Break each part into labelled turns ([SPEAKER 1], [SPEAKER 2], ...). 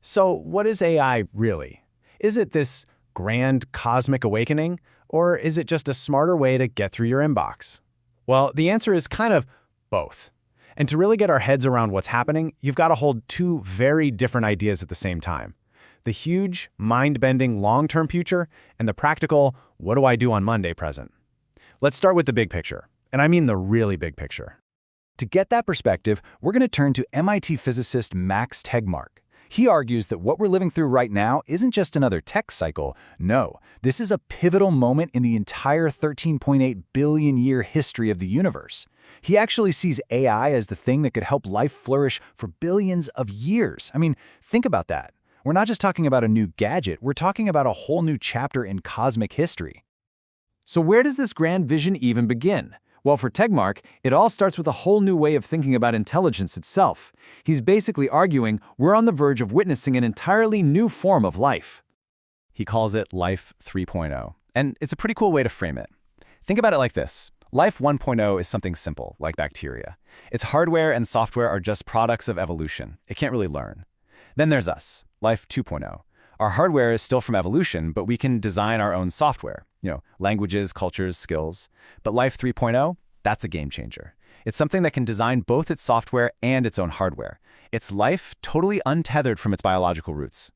[SPEAKER 1] So what is AI really? Is it this grand cosmic awakening, or is it just a smarter way to get through your inbox? Well, the answer is kind of both. And to really get our heads around what's happening, you've got to hold two very different ideas at the same time. The huge, mind-bending long-term future and the practical, what do I do on Monday present? Let's start with the big picture, and I mean the really big picture.
[SPEAKER 2] To get that perspective, we're going to turn to MIT physicist Max Tegmark. He argues that what we're living through right now isn't just another tech cycle. No, this is a pivotal moment in the entire 13.8 billion year history of the universe. He actually sees AI as the thing that could help life flourish for billions of years. I mean, think about that. We're not just talking about a new gadget, we're talking about a whole new chapter in cosmic history.
[SPEAKER 3] So where does this grand vision even begin? Well, for Tegmark, it all starts with a whole new way of thinking about intelligence itself. He's basically arguing we're on the verge of witnessing an entirely new form of life.
[SPEAKER 2] He calls it Life 3.0, and it's a pretty cool way to frame it. Think about it like this. Life 1.0 is something simple, like bacteria. Its hardware and software are just products of evolution. It can't really learn. Then there's us, Life 2.0. Our hardware is still from evolution, but we can design our own software. Languages, cultures, skills. But Life 3.0, that's a game changer. It's something that can design both its software and its own hardware. It's life totally untethered from its biological roots.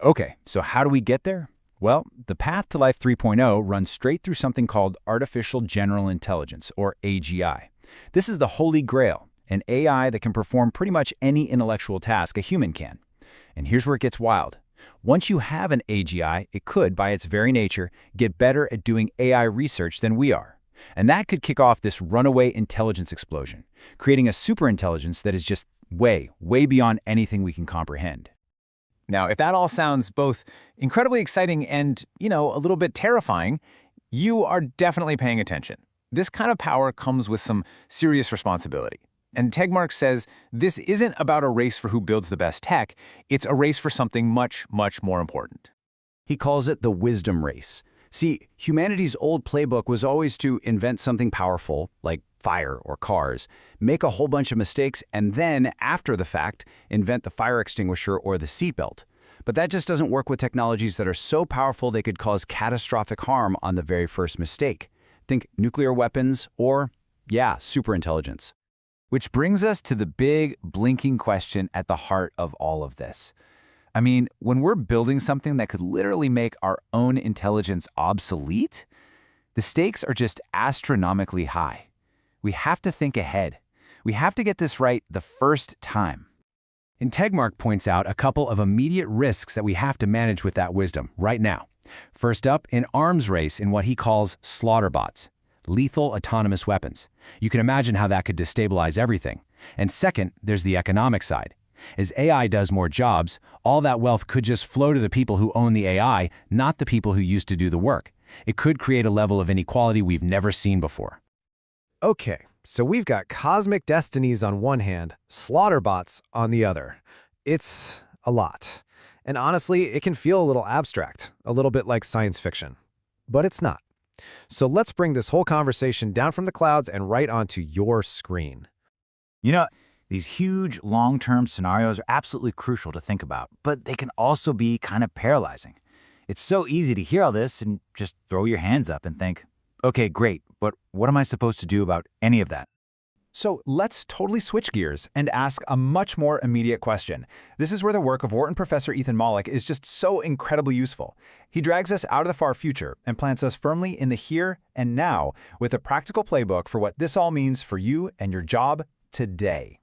[SPEAKER 2] Okay, so how do we get there? Well, the path to Life 3.0 runs straight through something called Artificial General Intelligence, or AGI. This is the holy grail, an AI that can perform pretty much any intellectual task a human can. And here's where it gets wild. Once you have an AGI, it could, by its very nature, get better at doing AI research than we are. And that could kick off this runaway intelligence explosion, creating a superintelligence that is just way, way beyond anything we can comprehend.
[SPEAKER 3] Now, if that all sounds both incredibly exciting and, a little bit terrifying, you are definitely paying attention. This kind of power comes with some serious responsibility. And Tegmark says this isn't about a race for who builds the best tech, it's a race for something much, much more important.
[SPEAKER 2] He calls it the wisdom race. See, humanity's old playbook was always to invent something powerful, like fire or cars, make a whole bunch of mistakes, and then, after the fact, invent the fire extinguisher or the seatbelt. But that just doesn't work with technologies that are so powerful they could cause catastrophic harm on the very first mistake. Think nuclear weapons or, superintelligence. Which brings us to the big, blinking question at the heart of all of this. I mean, when we're building something that could literally make our own intelligence obsolete, the stakes are just astronomically high. We have to think ahead. We have to get this right the first time.
[SPEAKER 1] And Tegmark points out a couple of immediate risks that we have to manage with that wisdom right now. First up, an arms race in what he calls slaughter bots. Lethal autonomous weapons. You can imagine how that could destabilize everything. And second, there's the economic side. As AI does more jobs, all that wealth could just flow to the people who own the AI, not the people who used to do the work. It could create a level of inequality we've never seen before.
[SPEAKER 4] Okay, so we've got cosmic destinies on one hand, slaughter bots on the other. It's a lot. And honestly, it can feel a little abstract, a little bit like science fiction. But it's not. So let's bring this whole conversation down from the clouds and right onto your screen.
[SPEAKER 5] These huge, long-term scenarios are absolutely crucial to think about, but they can also be kind of paralyzing. It's so easy to hear all this and just throw your hands up and think, okay, great, but what am I supposed to do about any of that?
[SPEAKER 2] So let's totally switch gears and ask a much more immediate question. This is where the work of Wharton professor Ethan Mollick is just so incredibly useful. He drags us out of the far future and plants us firmly in the here and now with a practical playbook for what this all means for you and your job today.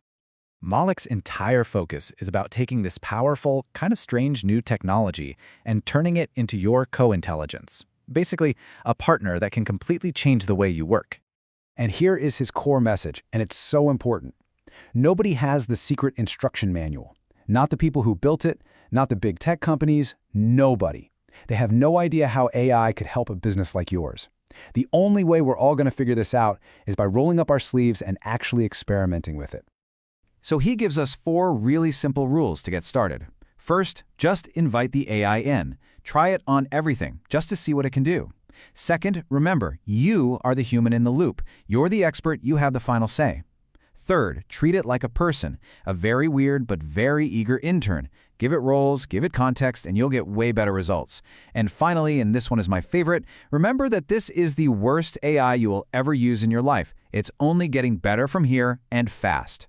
[SPEAKER 1] Mollick's entire focus is about taking this powerful, kind of strange new technology and turning it into your co-intelligence. Basically, a partner that can completely change the way you work. And here is his core message, and it's so important. Nobody has the secret instruction manual. Not the people who built it, not the big tech companies, nobody. They have no idea how AI could help a business like yours. The only way we're all going to figure this out is by rolling up our sleeves and actually experimenting with it.
[SPEAKER 2] So he gives us 4 really simple rules to get started. First, just invite the AI in. Try it on everything, just to see what it can do. Second, remember, you are the human in the loop. You're the expert, you have the final say.
[SPEAKER 1] Third, treat it like a person, a very weird but very eager intern. Give it roles, give it context, and you'll get way better results. And finally, and this one is my favorite, remember that this is the worst AI you will ever use in your life. It's only getting better from here and fast.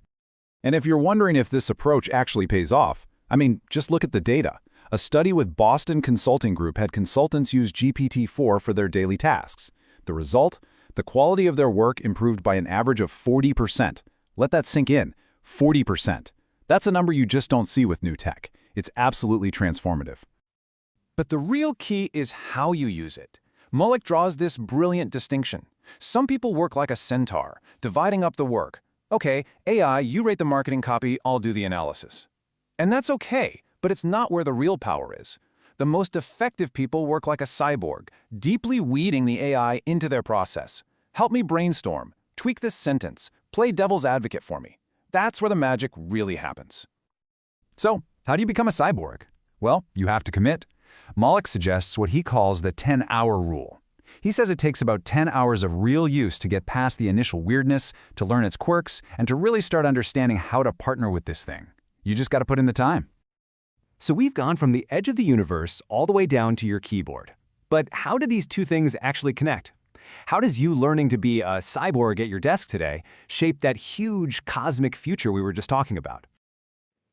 [SPEAKER 2] And if you're wondering if this approach actually pays off, I mean, just look at the data. A study with Boston Consulting Group had consultants use GPT-4 for their daily tasks. The result? The quality of their work improved by an average of 40%. Let that sink in. 40%. That's a number you just don't see with new tech. It's absolutely transformative.
[SPEAKER 3] But the real key is how you use it. Mullick draws this brilliant distinction. Some people work like a centaur, dividing up the work. Okay, AI, you rate the marketing copy, I'll do the analysis. And that's okay, but it's not where the real power is. The most effective people work like a cyborg, deeply weeding the AI into their process. Help me brainstorm, tweak this sentence, play devil's advocate for me. That's where the magic really happens.
[SPEAKER 2] So, how do you become a cyborg? Well, you have to commit. Mullick suggests what he calls the 10-hour rule. He says it takes about 10 hours of real use to get past the initial weirdness, to learn its quirks, and to really start understanding how to partner with this thing. You just got to put in the time.
[SPEAKER 6] So we've gone from the edge of the universe all the way down to your keyboard. But how do these two things actually connect? How does you learning to be a cyborg at your desk today shape that huge cosmic future we were just talking about?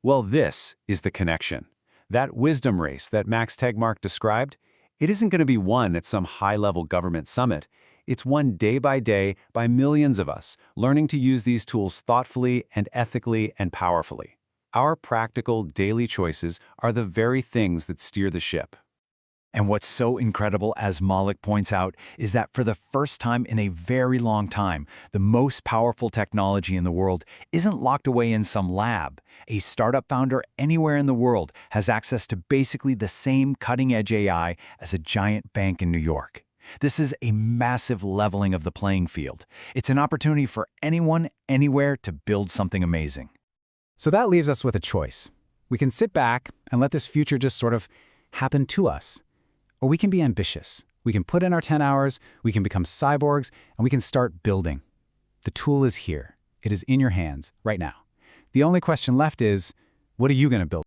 [SPEAKER 2] Well, this is the connection. That wisdom race that Max Tegmark described, it isn't going to be won at some high-level government summit. It's won day by millions of us, learning to use these tools thoughtfully and ethically and powerfully. Our practical, daily choices are the very things that steer the ship.
[SPEAKER 1] And what's so incredible, as Mullick points out, is that for the first time in a very long time, the most powerful technology in the world isn't locked away in some lab. A startup founder anywhere in the world has access to basically the same cutting-edge AI as a giant bank in New York. This is a massive leveling of the playing field. It's an opportunity for anyone, anywhere to build something amazing.
[SPEAKER 4] So that leaves us with a choice. We can sit back and let this future just sort of happen to us. Or we can be ambitious. We can put in our 10 hours, we can become cyborgs, and we can start building. The tool is here. It is in your hands right now. The only question left is, what are you going to build?